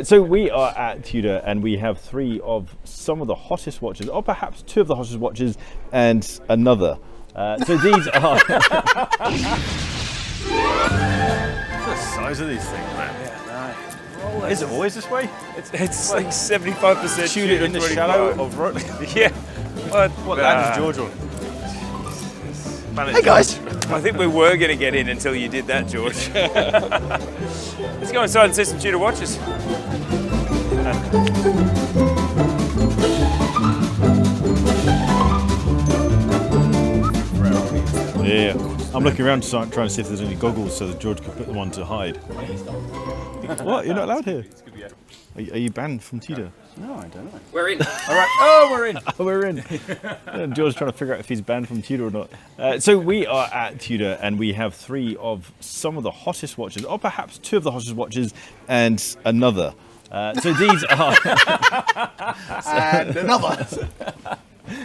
So we are at Tudor and we have three of some of the hottest watches, or perhaps two of the hottest watches and another. So these are... The size of these things, man. Yeah, no. Is it always this way? It's like 75% Tudor in the shadow of Rolex. Yeah. What land is George on? Hey guys! I think we were going to get in until you did that, George. Let's go inside and see some Tudor watches. Yeah, I'm looking around trying to see if there's any goggles so that George could put them on to hide. What? You're not allowed here? Are you banned from Tudor? No, I don't know. We're in. All right. Oh, we're in. Oh, we're in. And George's trying to figure out if he's banned from Tudor or not. So we are at Tudor and we have three of some of the hottest watches, or perhaps two of the hottest watches and another. So these are... And another.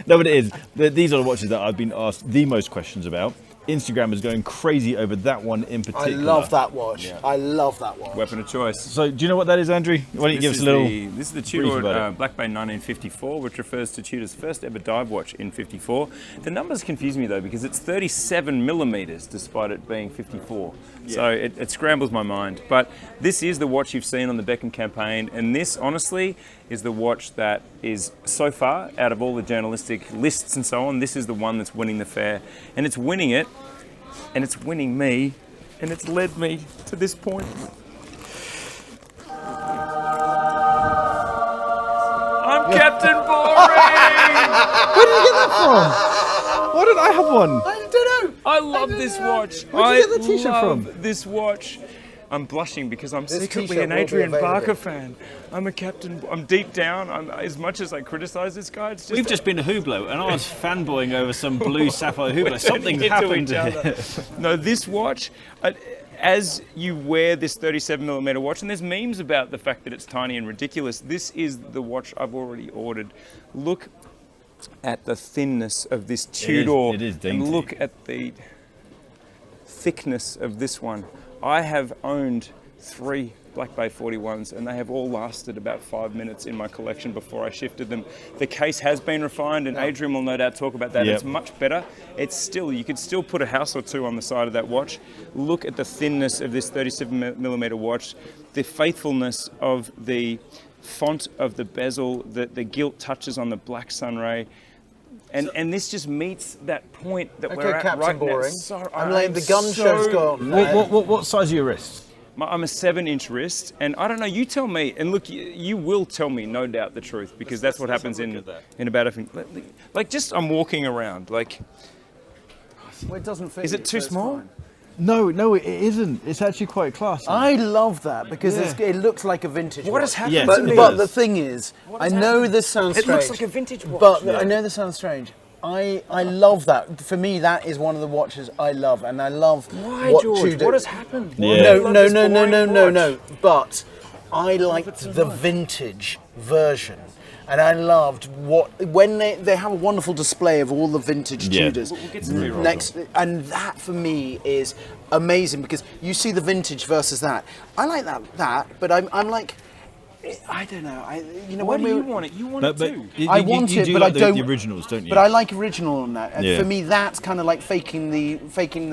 No, but it is. These are the watches that I've been asked the most questions about. Instagram is going crazy over that one in I particular. love that watch. Yeah. I love that watch. Weapon of choice. So do you know what that is, Andrew? Why don't you give us a little... This is the Tudor Black Bay 1954, which refers to Tudor's first ever dive watch in 54. The numbers confuse me though, because it's 37 millimeters despite it being 54. Yeah. So it scrambles my mind. But this is the watch you've seen on the Beckham campaign, and this honestly is the watch that is, so far, out of all the journalistic lists and so on, this is the one that's winning the fair. And it's winning it, and it's winning me, and it's led me to this point. I'm Captain Boring! Where did you get that from? Why did I have one? I don't know. I love this watch. Where'd you get the t-shirt from? This watch. I'm blushing because I'm This secretly t-shirt an will be Adrian available. Barker fan. I'm a captain. I'm deep down. As much as I criticise this guy, it's just We've just been to Hublot and I was fanboying over some blue sapphire Hublot. Something into happened each other. No, this watch, as you wear this 37mm watch, and there's memes about the fact that it's tiny and ridiculous, this is the watch I've already ordered. Look at the thinness of this Tudor. It is dainty. And look at the thickness of this one. I have owned 3 Black Bay 41s and they have all lasted about 5 minutes in my collection before I shifted them. The case has been refined and Adrian will no doubt talk about that. Yep. It's much better. It's still, you could still put a house or two on the side of that watch. Look at the thinness of this 37mm watch, the faithfulness of the font of the bezel, the gilt touches on the black sunray. And this just meets that point that we're at Captain right Boring. now. So, I'm like, the gun show's gone. What size are your wrists? I'm a 7-inch wrist, and I don't know, you tell me, and look, you will tell me, no doubt, the truth, because that's what happens in about a thing. Like, just I'm walking around, like... Well, it doesn't fit. Is it too small? No, it isn't. It's actually quite classy. I love that because it looks like a vintage watch. What has happened Yes, to it me? But the thing is, I know this sounds It strange. looks like a vintage watch. But I know this sounds strange. I love that. For me, that is one of the watches I love, and I love Why, what George? Tudor. What has happened? Yeah. No. But I liked the vintage version. And I loved when they have a wonderful display of all the vintage Tudors We'll get some B-roll. next, and that for me is amazing because you see the vintage versus that. I like that, but I'm like, I don't know. Why do you want it? You want it too. I want it, do but like I don't. the originals, don't you? But I like original on that. And Yeah. for me, that's kind of like faking the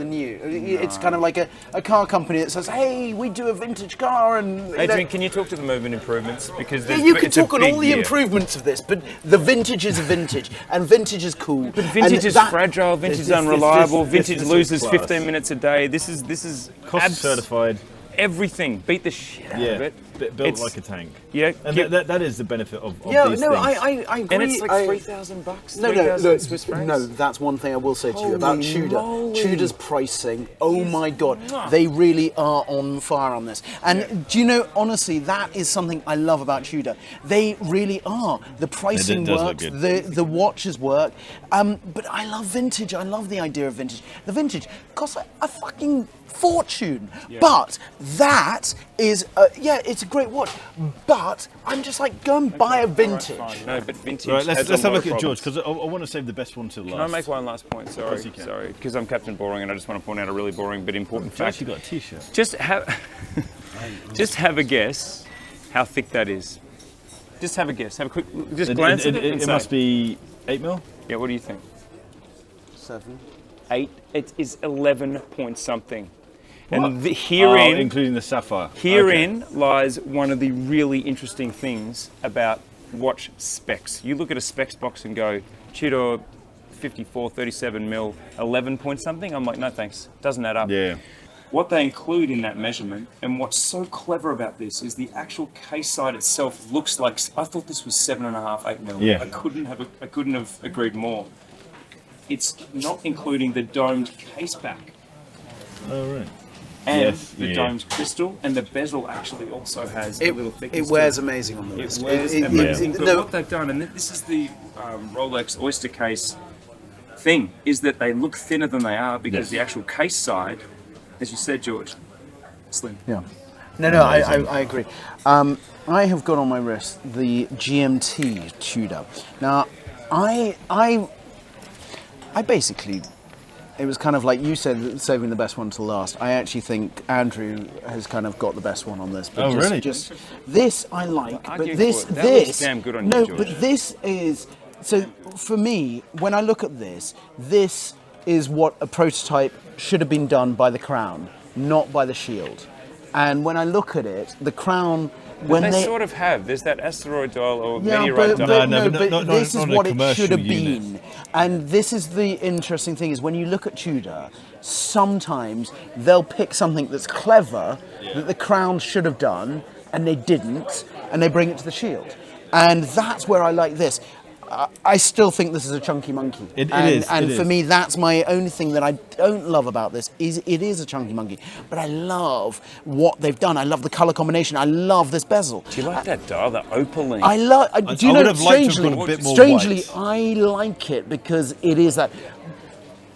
new. It's kind of like a car company that says, "Hey, we do a vintage car," and Adrian, can you talk to the movement improvements? Because you can it's a talk on big all the year. improvements of this, but the vintage is a vintage, and vintage is cool. But vintage And is that- fragile, vintage is this- unreliable, this vintage is loses class. 15 minutes a day. This is Cost certified. everything. Beat the shit out of it. Built It's- like a tank. Yeah, And that is the benefit of Yeah, these no, things. I agree. and it's like I- $3,000. No, 3,000 Swiss francs. no, that's one thing I will say to you about Holy Tudor. moly. Tudor's pricing, oh my God, they really are on fire on this. And do you know, honestly, that is something I love about Tudor. They really are. The pricing does look works, good. the watches work, but I love vintage. I love the idea of vintage. The vintage costs a fucking fortune, but that is, it's a great watch, but I'm just like, go and buy a vintage. No, but vintage. Right, let's has have a lot look of at George problems. because I want to save the best one till last. Can I make one last point? course you can. Sorry, because I'm Captain Boring, and I just want to point out a really boring but important George fact. actually got a t-shirt. Just have a guess how thick that is. Just have a guess. Have a quick, just glance at it. And It say. must be 8 mil. Yeah, what do you think? 7. 8. It is 11 point something. And herein, including the sapphire. herein lies one of the really interesting things about watch specs. You look at a specs box and go, Tudor 54, 37 mil, 11 point something. I'm like, no thanks, doesn't add up. Yeah. What they include in that measurement, and what's so clever about this, is the actual case side itself looks like. I thought this was 7.5, 8 mil. Yeah. I couldn't have agreed more. It's not including the domed case back Oh right. and Yes, the yeah. domed crystal, and the bezel actually also has a little thickness. It wears amazing on the wrist. It wears It- amazing. But no, what they've done, and this is the Rolex Oyster case thing, is that they look thinner than they are because Yes. the actual case side, as you said, George, slim. yeah. No, I agree. I have got on my wrist the GMT Tudor. Now, I basically, it was kind of like you said, saving the best one to last. I actually think Andrew has kind of got the best one on this. But Oh, just, really? Just this I like, Argue but this for it. That looks damn good on you, no, George. but this is so for me. When I look at this is what a prototype should have been done by the Crown, not by the Shield. And when I look at it, the Crown. When They sort of have. There's that asteroid dial or yeah, meteorite but, dial. No, no, but but not- this not is a what it commercial should have unit. been. And this is the interesting thing is when you look at Tudor, sometimes they'll pick something that's clever that the Crown should have done and they didn't, and they bring it to the Shield. And that's where I like this. I still think this is a chunky monkey. It and, is, And it for is. me, that's my only thing that I don't love about this is it is a chunky monkey. But I love what they've done. I love the color combination. I love this bezel. Do you like that dial, the opaline? I love. Do you I know? would have liked to have Strangely, gone a bit more strangely, white. I like it because it is that.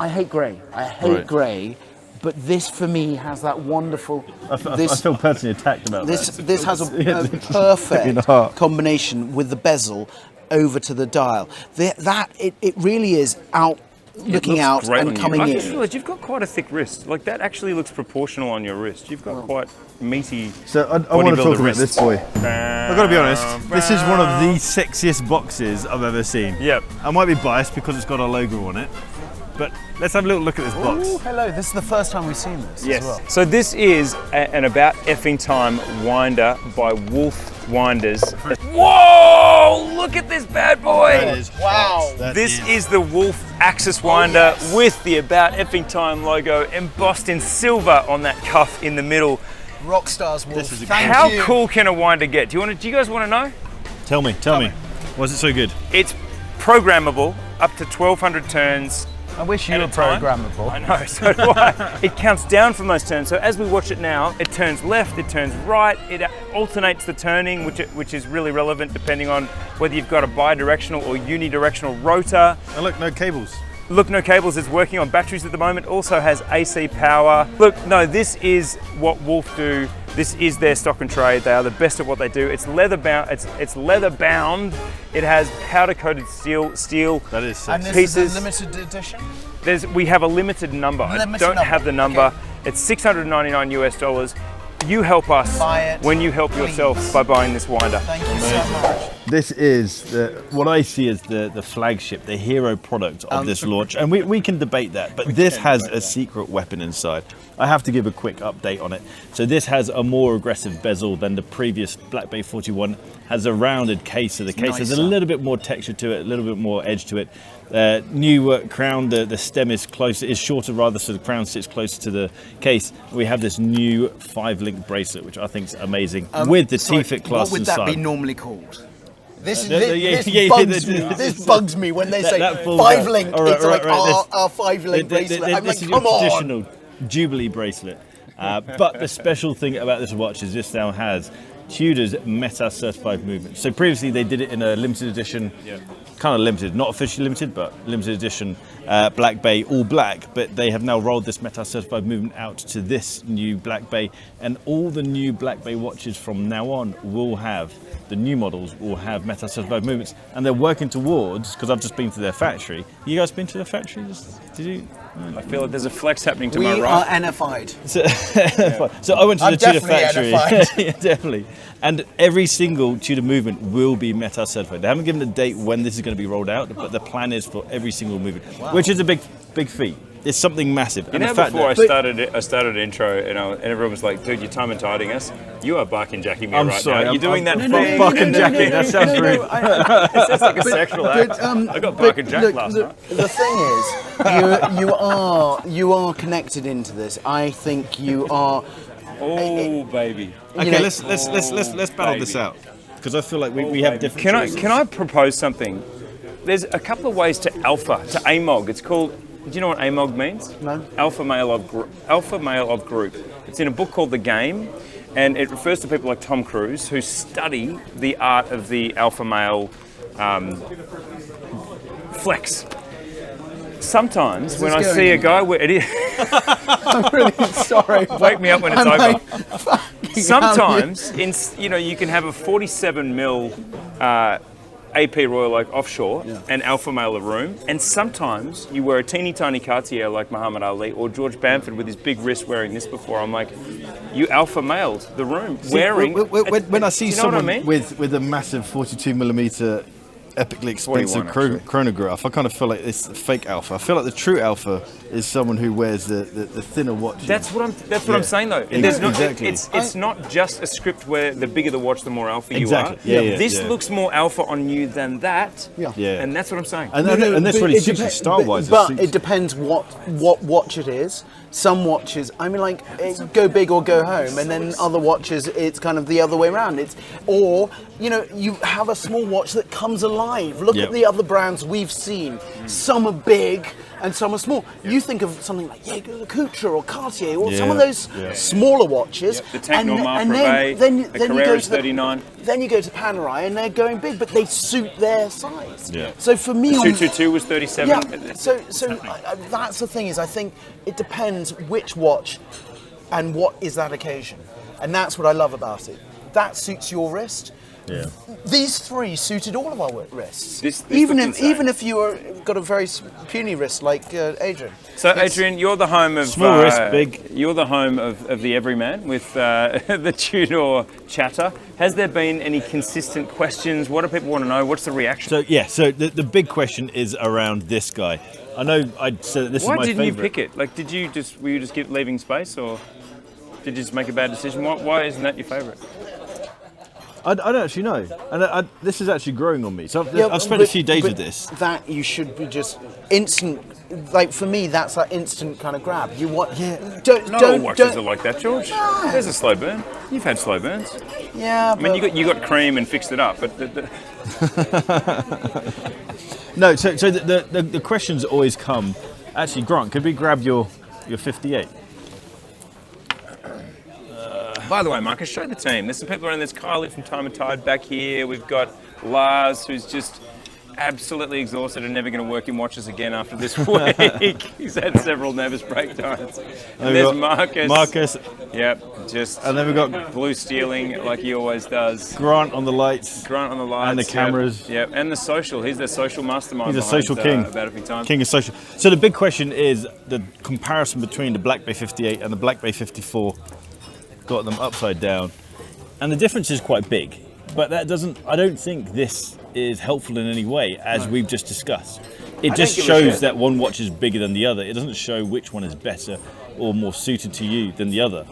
I hate grey. I hate Right. grey, but this for me has that wonderful. I feel personally attacked about This has a In perfect the heart. combination with the bezel over to the dial. It really is out. Looking Looks out great and on you. coming I just in. realised you've got quite a thick wrist. Like that actually looks proportional on your wrist. You've got quite meaty. So I want to talk about wrists. this boy. I've got to be honest, this is one of the sexiest boxes I've ever seen. Yep. I might be biased because it's got a logo on it, but let's have a little look at this box. Ooh, hello. This is the first time we've seen this Yes. as well. So this is an About Effing Time winder by Wolf Winders. Whoa! Look at this bad boy! That is Wow. That This is the Wolf Axis winder with the About Effing Time logo embossed in silver on that cuff in the middle. Rockstars Wolf. This is a Thank How you. cool can a winder get? Do you guys want to know? Tell me. Why is it so good? It's programmable up to 1,200 turns. I wish you at were a time. programmable. I know, so do I. It counts down from those turns. So as we watch it now, it turns left, it turns right, it alternates the turning, which is really relevant depending on whether you've got a bi-directional or unidirectional rotor. Oh look, no cables. Look, no cables, it's working on batteries at the moment, also has AC power. Look, no, this is what Wolf do. This is their stock and trade. They are the best at what they do. It's leather bound. It's leather bound. It has powder coated steel That is And sexy. this pieces. is a limited edition? We have a limited number. I Limited don't number, have the number. okay. It's $699 US. You help us Buy it, when you help yourself please. by buying this winder. Thank you so much. This is what I see as the flagship, the hero product of this launch, and we can debate that, but this has a secret weapon inside. I have to give a quick update on it. So this has a more aggressive bezel than the previous Black Bay 41, has a rounded case, so the case has a nicer. little bit more texture to it, a little bit more edge to it. New crown, the stem is shorter rather, so the crown sits closer to the case. We have this new 5-link bracelet, which I think is amazing, with the T-fit class What would inside. that be normally called? This bugs me when they say that full- 5-link. All right, It's all like right, right, our 5-link bracelet. I'm like, This is come your on. traditional Jubilee bracelet. But the special thing about this watch is this now has Tudor's Meta certified movement. So previously they did it in a limited edition, kind of limited, not officially limited, but limited edition Black Bay all black. But they have now rolled this Meta certified movement out to this new Black Bay, and all the new Black Bay watches from now on will have, the new models will have Meta certified movements, and they're working towards, because I've just been to their factory. You guys been to their factory? Did you? I feel like there's a flex happening to We my are right. NFI'd. So I went to I'm the Tudor definitely factory. edified. Yeah, definitely. And every single Tudor movement will be Meta certified. They haven't given a date when this is going to be rolled out, but the plan is for every single movement, which is a big feat. It's something massive. You know, before I started intro, and everyone was like, "Dude, you're time and tiding us. You are barking jacking me I'm right sorry, now. You're doing that I'm thing." barking jacking. That sounds rude. It sounds like a sexual act. I got barking jack last night. The thing is, you are connected into this. I think you are. Oh, baby. Okay, let's battle this out, because I feel like we have different. Can I propose something? There's a couple of ways to alpha, to AMOG. It's called. Do you know what AMOG means? No. Alpha male of group. It's in a book called The Game, and it refers to people like Tom Cruise who study the art of the alpha male flex. Sometimes when I see a guy where it is, I'm really sorry. wake me up when it's over. Like, Sometimes you can have a 47 mil AP Royal like offshore and alpha male a room, and sometimes you wear a teeny tiny Cartier like Muhammad Ali or George Bamford with his big wrist wearing this before. I'm like, you alpha mailed the room wearing. When I see do you know what I someone mean? with a massive 42mm epically expensive 41 chronograph, I kind of feel like it's the fake alpha. I feel like the true alpha is someone who wears the thinner watch. That's what I'm saying though. Exactly. It's not just a script where the bigger the watch, the more alpha Exactly. you are. Yeah, This looks more alpha on you than that. Yeah. And that's what I'm saying. And this really suits you style-wise. But it depends what watch it is. Some watches, I mean, like go big or go home, and then other watches, it's kind of the other way around. Or you have a small watch that comes alive. Look at the other brands we've seen. Some are big and some are small. You think of something like Couture or Cartier or some of those smaller watches. The Tank Normale Privé, the Carrera's 39. Then you go to Panerai and they're going big, but they suit their size. Yeah. So for me, 222 was 37. Yeah. So that's the thing is, I think it depends which watch and what is that occasion, and that's what I love about it. That suits your wrist. Yeah. These three suited all of our wrists. This even looks if you got a very puny wrist like Adrian. So Adrian, you're the home of Small wrist, big. You're the home of the everyman with the Tudor chatter. Has there been any consistent questions? What do people want to know? What's the reaction? So the big question is around this guy. I know I said that this is my Why favorite. didn't you pick it? Like, were you just leaving space, or did you just make a bad decision? Why isn't that your favorite? I don't actually know, and this is actually growing on me. So I've spent a few days with this. That you should be just instant. Like for me, that's that instant kind of grab. You want? Yeah. Not all watches are like that, George. There's a slow burn. You've had slow burns. Yeah. I mean, you got cream and fixed it up, but. No, so the questions always come. Actually, Grant, could we grab your 58? By the way, Marcus, show the team. There's some people around. There's Kylie from Time and Tide back here. We've got Lars, who's just absolutely exhausted and never going to work in watches again after this week. He's had several nervous breakdowns. And there's Marcus. Yep, just and then we've got blue stealing like he always does. Grant on the lights. And the cameras. Yep, and the social. He's their social mastermind. He's a social king. About every time. King of social. So the big question is the comparison between the Black Bay 58 and the Black Bay 54. Got them upside down, and the difference is quite big, but that doesn't, I don't think this is helpful in any way, as we've just discussed. It just shows that one watch is bigger than the other. It doesn't show which one is better or more suited to you than the other.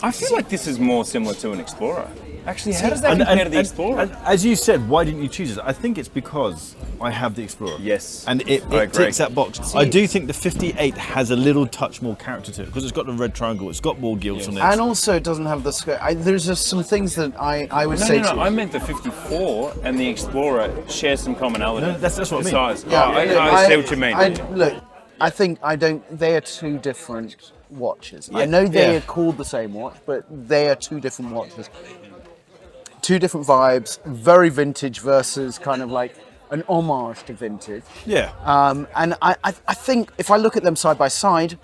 I feel like this is more similar to an Explorer. Actually, how does that compare to the Explorer? And as you said, why didn't you choose it? I think it's because I have the Explorer. Yes. And it ticks that box. I do think the 58 has a little touch more character to it because it's got the red triangle, it's got more gills on it. And also it doesn't have the square. There's just some things that I would say to you. I meant the 54 and the Explorer share some commonality. No, that's what I mean. Size. Yeah, I see what you mean. Look, I think they are two different watches. I know they are called the same watch, but they are two different watches. Two different vibes, very vintage versus kind of like an homage to vintage. Yeah. And I think if I look at them side by side,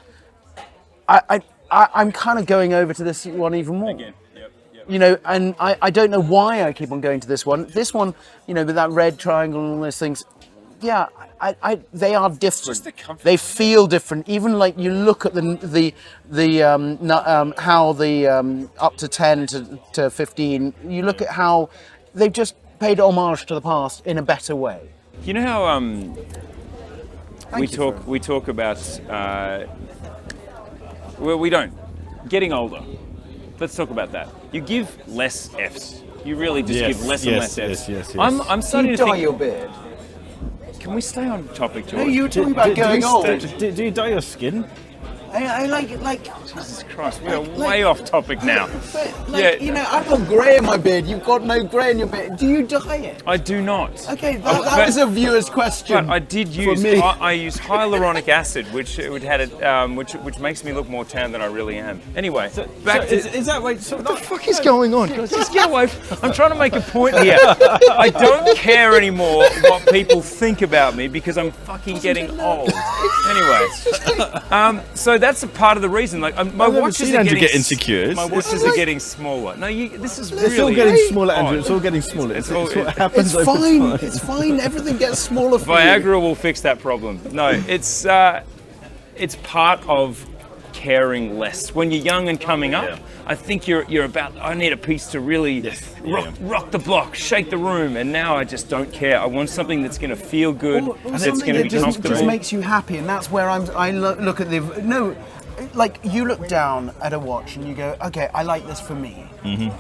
I'm kind of going over to this one even more. Again. Yep. You know, and I don't know why I keep on going to this one. This one, with that red triangle and all those things, yeah, they are different. Just the comfort. They feel different. Even like you look at how the up to 10 to 15. You look at how they've just paid homage to the past in a better way. You know how we talk about well, we don't getting older. Let's talk about that. You give less Fs. You really just give less and less Fs. Yes. I'm starting to dye think. your beard? Can we stay on topic, George? No, you were talking about going old. Do you dye your skin? I like. Jesus Christ, we are way off topic now. Like, you know, I've got grey in my beard. You've got no grey in your beard. Do you dye it? I do not. Okay, that was a viewer's question. But I did use I use hyaluronic acid, which which makes me look more tan than I really am. Anyway, Is that wait? So what the fuck is going on? Just get away. I'm trying to make a point here. I don't care anymore what people think about me because I'm fucking getting old. Anyway, so that's a part of the reason. Like my watches are getting insecure. My watches are getting smaller. No, this is really. It's all getting smaller, Andrew. It's all getting smaller. It's what happens. It's fine. It's fine. Everything gets smaller for you. Viagra will fix that problem. No, it's part of caring less. When you're young and coming up, I think you're about. I need a piece to really rock the block, shake the room, and now I just don't care. I want something that's going to feel good, that's going to be comfortable. Just makes you happy, and that's where I look at like you look down at a watch and you go, okay, I like this for me.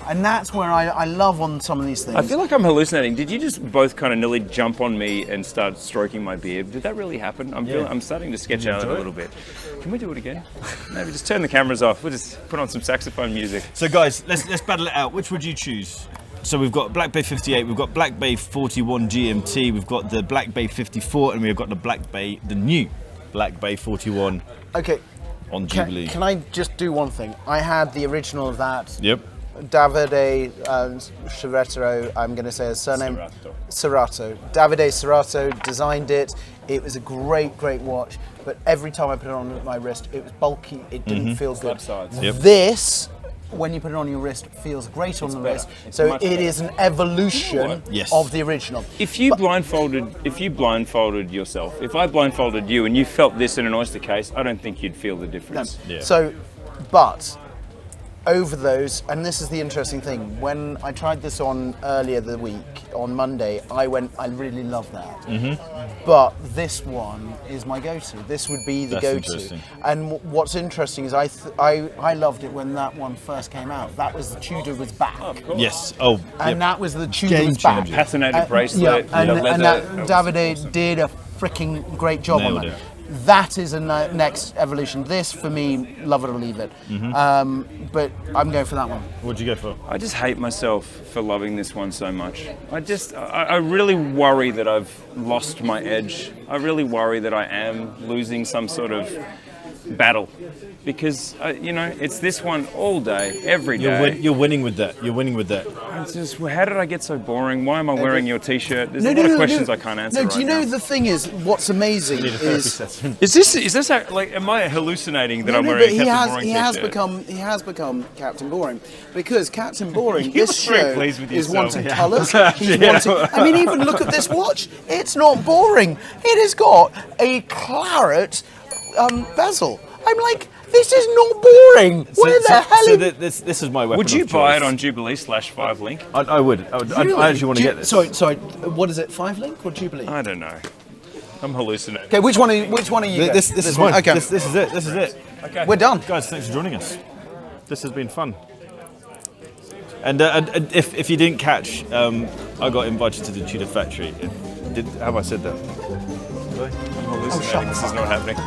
And that's where I love on some of these things. I feel like I'm hallucinating. Did you just both kind of nearly jump on me and start stroking my beard? Did that really happen? I'm starting to sketch out a little bit. Can we do it again? Maybe just turn the cameras off. We'll just put on some saxophone music. So guys, let's battle it out. Which would you choose? So we've got Black Bay 58, we've got Black Bay 41 GMT, we've got the Black Bay 54, and we've got the new Black Bay 41. Okay. On Jubilee. Can I just do one thing? I had the original of that. Yep. Davide Cerrato, I'm going to say his surname. Cerrato. Davide Cerrato designed it. It was a great watch, but every time I put it on my wrist, it was bulky. It didn't feel good. Yep. This, when you put it on your wrist, feels great on the wrist. So it is an evolution of the original. If you blindfolded yourself, if I blindfolded you and you felt this in an oyster case, I don't think you'd feel the difference. No. So, but over those, and this is the interesting thing, when I tried this on earlier the week, on Monday, I really love that. But this one is my go-to. This would be the go-to. And what's interesting is I loved it when that one first came out. That was the Tudor was back. Yes. Oh. And that was the Tudor was back. Patinated bracelet. And that Davide did a freaking great job on that. That is a next evolution. This, for me, love it or leave it. But I'm going for that one. What'd you go for? I just hate myself for loving this one so much. I really worry that I've lost my edge. I really worry that I am losing some sort of battle. Because, it's this one all day, every day. You're winning with that. How did I get so boring? Why am I wearing your T-shirt? There's a lot of questions I can't answer. No, do you know the thing is, what's amazing is this like, am I hallucinating that I'm wearing a Captain Boring T-shirt? He has become Captain Boring because Captain Boring, You this look very show pleased with is yourself. wanting colours. He's wanting. I mean, even look at this watch. It's not boring. It has got a claret bezel. I'm like, this is not boring. Where the hell? So this is my weapon. Would you of buy choice. it on Jubilee/5 link? I would. Really? I actually want to get this. Sorry. What is it? 5 link or Jubilee? I don't know. I'm hallucinating. Okay, which one are you? This is mine. Okay, This is it. Okay. we're done. Guys, thanks for joining us. This has been fun. And if you didn't catch, I got invited to the Tudor factory. Have I said that? I'm hallucinating. This is not happening.